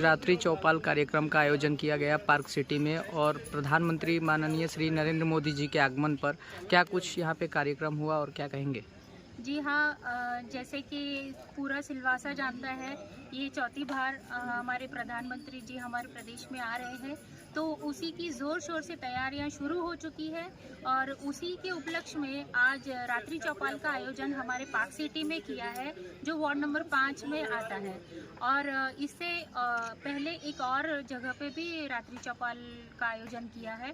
रात्रि चौपाल कार्यक्रम का आयोजन किया गया पार्क सिटी में और प्रधानमंत्री माननीय श्री नरेंद्र मोदी जी के आगमन पर क्या कुछ यहाँ पे कार्यक्रम हुआ और क्या कहेंगे? जी हाँ, जैसे कि पूरा सिलवासा जानता है, ये चौथी बार हमारे प्रधानमंत्री जी हमारे प्रदेश में आ रहे हैं, तो उसी की ज़ोर शोर से तैयारियां शुरू हो चुकी है और उसी के उपलक्ष्य में आज रात्रि चौपाल का आयोजन हमारे पार्क सिटी में किया है, जो वार्ड नंबर 5 में आता है। और इससे पहले एक और जगह पे भी रात्रि चौपाल का आयोजन किया है।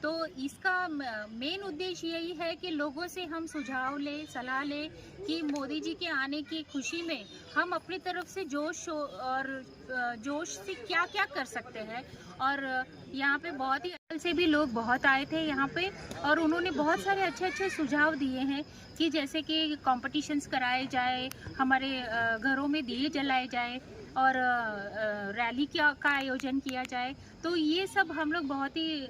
तो इसका मेन उद्देश्य यही है कि लोगों से हम सुझाव ले, सलाह ले कि मोदी जी के आने की खुशी में हम अपनी तरफ से जोश से क्या क्या कर सकते हैं। और यहाँ पे बहुत ही से भी लोग बहुत आए थे यहाँ पे और उन्होंने बहुत सारे अच्छे सुझाव दिए हैं कि जैसे कि कॉम्पिटिशन्स कराए जाए, हमारे घरों में दिए जलाए जाए और रैली का आयोजन किया जाए। तो ये सब हम लोग बहुत ही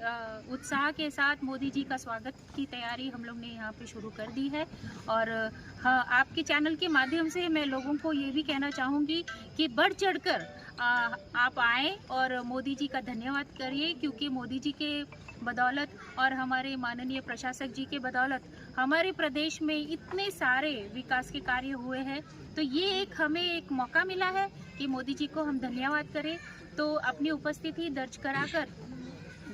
उत्साह के साथ मोदी जी का स्वागत की तैयारी हम लोग ने यहाँ पे शुरू कर दी है। और हाँ, आपके चैनल के माध्यम से मैं लोगों को ये भी कहना चाहूँगी कि बढ़ चढ़कर आप आएँ और मोदी जी का धन्यवाद करिए, क्योंकि मोदी जी के बदौलत और हमारे माननीय प्रशासक जी के बदौलत हमारे प्रदेश में इतने सारे विकास के कार्य हुए हैं। तो ये हमें एक मौका मिला है कि मोदी जी को हम धन्यवाद करें, तो अपनी उपस्थिति दर्ज कराकर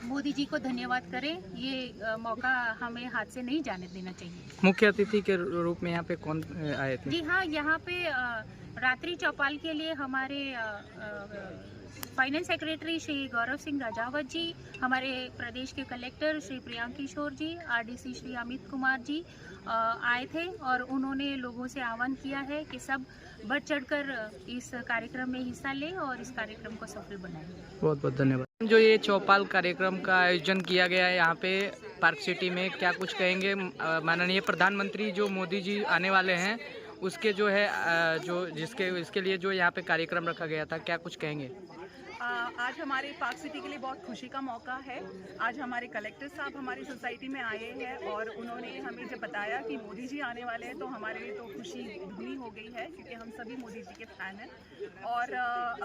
मोदी जी को धन्यवाद करें। ये मौका हमें हाथ से नहीं जाने देना चाहिए। मुख्य अतिथि के रूप में यहाँ पे कौन आए थे? जी हाँ, यहाँ पे रात्रि चौपाल के लिए हमारे फाइनेंस सेक्रेटरी श्री गौरव सिंह राजावत जी, हमारे प्रदेश के कलेक्टर श्री प्रियांक किशोर जी, आरडीसी श्री अमित कुमार जी आए थे और उन्होंने लोगों से आह्वान किया है कि सब बढ़ चढ़कर इस कार्यक्रम में हिस्सा लें और इस कार्यक्रम को सफल बनाएं। बहुत बहुत धन्यवाद। जो ये चौपाल कार्यक्रम का आयोजन किया गया है यहाँ पे पार्क सिटी में, क्या कुछ कहेंगे? माननीय प्रधानमंत्री जो मोदी जी आने वाले हैं उसके जो है इसके लिए जो यहाँ पे कार्यक्रम रखा गया था, क्या कुछ कहेंगे? आज हमारे पार्क सिटी के लिए बहुत खुशी का मौका है। आज हमारे कलेक्टर साहब हमारी सोसाइटी में आए हैं और उन्होंने हमें जब बताया कि मोदी जी आने वाले हैं तो हमारे लिए तो खुशी दुगनी हो गई है, क्योंकि हम सभी मोदी जी के फैन हैं और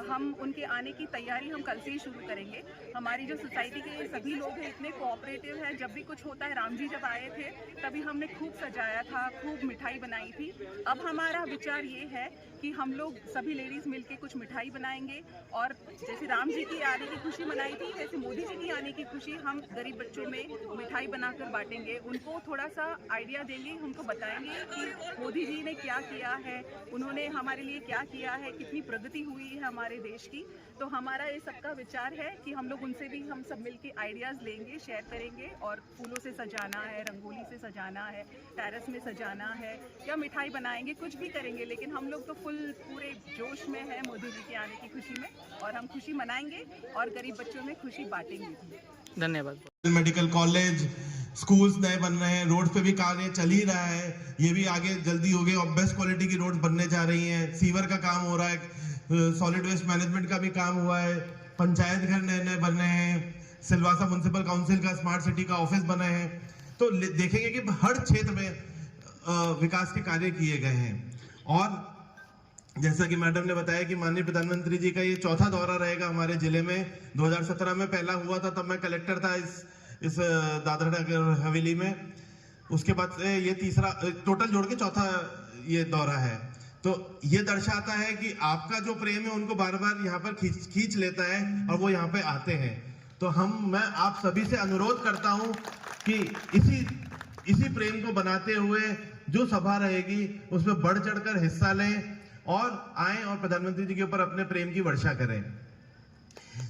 हम उनके आने की तैयारी हम कल से ही शुरू करेंगे। हमारी जो सोसाइटी के सभी लोग हैं इतने कोऑपरेटिव हैं। जब भी कुछ होता है, राम जी जब आए थे तभी हमने खूब सजाया था, खूब मिठाई बनाई थी। अब हमारा विचार ये है कि हम लोग सभी लेडीज़ मिलके कुछ मिठाई बनाएंगे और जैसे राम जी की आने की खुशी मनाई थी, वैसे मोदी जी की आने की खुशी हम गरीब बच्चों में मिठाई बनाकर बांटेंगे। उनको थोड़ा सा आइडिया देंगे, उनको बताएंगे कि मोदी जी ने क्या किया है, उन्होंने हमारे लिए क्या किया है, कितनी प्रगति हुई है हमारे देश की। तो हमारा ये सबका विचार है कि हम लोग उनसे भी हम सब मिलके आइडियाज़ लेंगे, शेयर करेंगे और फूलों से सजाना है, रंगोली से सजाना है, टेरेस में सजाना है या मिठाई बनाएंगे, कुछ भी करेंगे। लेकिन हम लोग तो पूरे जोश में है मोदी जी के आने की खुशी में और हम खुशी मनाएंगे और गरीब बच्चों में खुशी बांटेंगे। धन्यवाद। मेडिकल कॉलेज, स्कूल्स नए बन रहे हैं, रोड पे भी कार्य चल ही रहा है, ये भी आगे जल्दी हो गए और बेस्ट क्वालिटी की रोड बनने जा रही हैं। सीवर का काम हो रहा है, सॉलिड वेस्ट मैनेजमेंट का भी काम हुआ है, पंचायत घर नए नए बन रहे हैं, सिलवासा म्युनिसिपल काउंसिल का स्मार्ट सिटी का ऑफिस बने हैं। तो देखेंगे कि हर क्षेत्र में विकास के कार्य किए गए हैं। और जैसा कि मैडम ने बताया कि माननीय प्रधानमंत्री जी का ये चौथा दौरा रहेगा हमारे जिले में। 2017 में पहला हुआ था, तब मैं कलेक्टर था इस दादरा नगर हवेली में। उसके बाद से ये तीसरा, टोटल जोड़ के चौथा ये दौरा है। तो ये दर्शाता है कि आपका जो प्रेम है उनको बार बार यहाँ पर खींच लेता है और वो यहाँ पे आते हैं। तो मैं आप सभी से अनुरोध करता हूँ कि इसी प्रेम को बनाते हुए जो सभा रहेगी उसमें बढ़ चढ़कर हिस्सा लें और आएं और प्रधानमंत्री जी के ऊपर अपने प्रेम की वर्षा करें।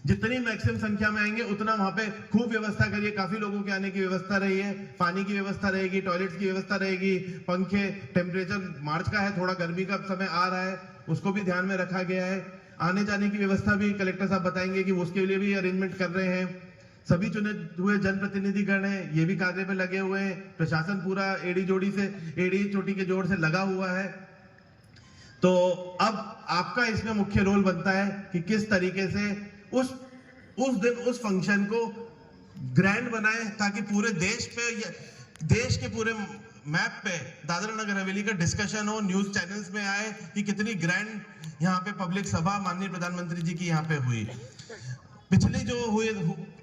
जितनी मैक्सिमम संख्या में आएंगे उतना वहां पे खूब व्यवस्था करिए। काफी लोगों के आने की व्यवस्था रही है, पानी की व्यवस्था रहेगी, टॉयलेट्स की व्यवस्था रहेगी, पंखे, टेम्परेचर मार्च का है, थोड़ा गर्मी का समय आ रहा है, उसको भी ध्यान में रखा गया है। आने जाने की व्यवस्था भी कलेक्टर साहब बताएंगे कि उसके लिए भी अरेंजमेंट कर रहे हैं। सभी चुने हुए जनप्रतिनिधिगण हैं, ये भी कार्य पे लगे हुए हैं। प्रशासन पूरा एड़ी चोटी के जोड़ से लगा हुआ है। तो अब आपका इसमें मुख्य रोल बनता है कि किस तरीके से उस दिन उस फंक्शन को ग्रैंड बनाए, ताकि पूरे देश के पूरे मैप पे दादरा नगर हवेली का डिस्कशन हो, न्यूज चैनल्स में आए कि कितनी ग्रैंड यहाँ पे पब्लिक सभा माननीय प्रधानमंत्री जी की यहाँ पे हुई। पिछली जो हुए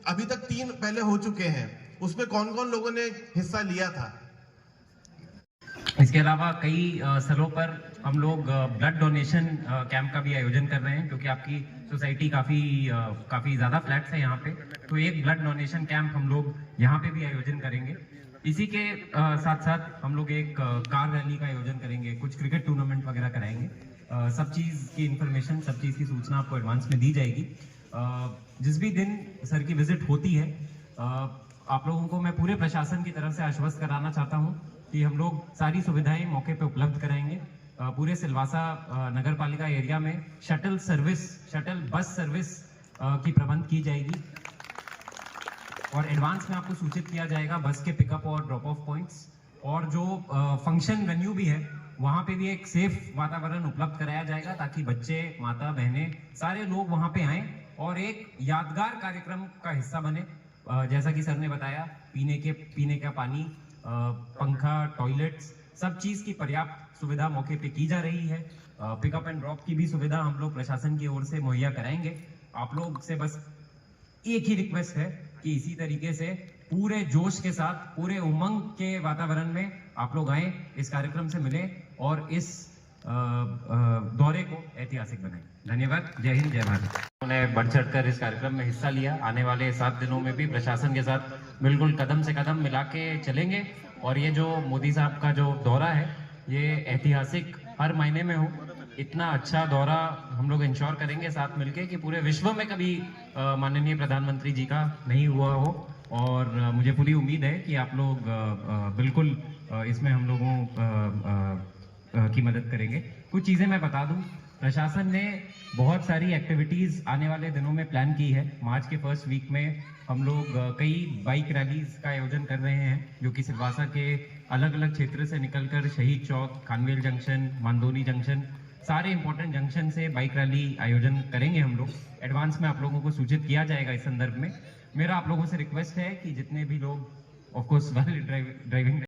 अभी तक 3 पहले हो चुके हैं, उसमें कौन कौन लोगों ने हिस्सा लिया था? इसके अलावा कई स्थलों पर हम लोग ब्लड डोनेशन कैंप का भी आयोजन कर रहे हैं, क्योंकि आपकी सोसाइटी काफ़ी ज़्यादा फ्लैट्स है यहाँ पे, तो एक ब्लड डोनेशन कैंप हम लोग यहाँ पे भी आयोजन करेंगे। इसी के साथ साथ हम लोग एक कार रैली का आयोजन करेंगे, कुछ क्रिकेट टूर्नामेंट वगैरह कराएंगे। सब चीज़ की इन्फॉर्मेशन, सब चीज़ की सूचना आपको एडवांस में दी जाएगी। जिस भी दिन सर की विजिट होती है, आप लोगों को मैं पूरे प्रशासन की तरफ से आश्वस्त कराना चाहता हूँ कि हम लोग सारी सुविधाएं मौके पे उपलब्ध कराएंगे। पूरे सिलवासा नगर पालिका एरिया में शटल बस सर्विस की प्रबंध की जाएगी और एडवांस में आपको सूचित किया जाएगा बस के पिकअप और ड्रॉप ऑफ पॉइंट्स। और जो फंक्शन वेन्यू भी है, वहाँ पे भी एक सेफ वातावरण उपलब्ध कराया जाएगा, ताकि बच्चे, माता, बहनें, सारे लोग वहाँ पे आएँ और एक यादगार कार्यक्रम का हिस्सा बने। जैसा कि सर ने बताया, पीने का पानी, पंखा, टॉयलेट्स, सब चीज़ की पर्याप्त सुविधा मौके पे की जा रही है। पिकअप एंड ड्रॉप की भी सुविधा हम लोग प्रशासन की ओर से मुहैया कराएंगे। आप लोग से बस एक ही रिक्वेस्ट है कि इसी तरीके से पूरे जोश के साथ, पूरे उमंग के वातावरण में आप लोग आए, इस कार्यक्रम से मिले और इस दौरे को ऐतिहासिक बनाएं। धन्यवाद। जय हिंद, जय भारत। उन्होंने बढ़ चढ़कर इस कार्यक्रम में हिस्सा लिया। आने वाले 7 दिनों में भी प्रशासन के साथ बिल्कुल कदम से कदम मिला के चलेंगे और ये जो मोदी साहब का जो दौरा है, ये ऐतिहासिक हर महीने में हो, इतना अच्छा दौरा हम लोग इंश्योर करेंगे साथ मिलके कि पूरे विश्व में कभी माननीय प्रधानमंत्री जी का नहीं हुआ हो। और मुझे पूरी उम्मीद है कि आप लोग बिल्कुल इसमें हम लोगों की मदद करेंगे। कुछ चीज़ें मैं बता दूं, प्रशासन ने बहुत सारी एक्टिविटीज़ आने वाले दिनों में प्लान की है। मार्च के फर्स्ट वीक में हम लोग कई बाइक रैलीज का आयोजन कर रहे हैं, जो कि सिलवासा के अलग अलग क्षेत्र से निकलकर शहीद चौक, खानवेल जंक्शन, मांदोनी जंक्शन, सारे इंपॉर्टेंट जंक्शन से बाइक रैली आयोजन करेंगे हम लोग। एडवांस में आप लोगों को सूचित किया जाएगा इस संदर्भ में। मेरा आप लोगों से रिक्वेस्ट है कि जितने भी लोग ऑफकोर्स ड्राइविंग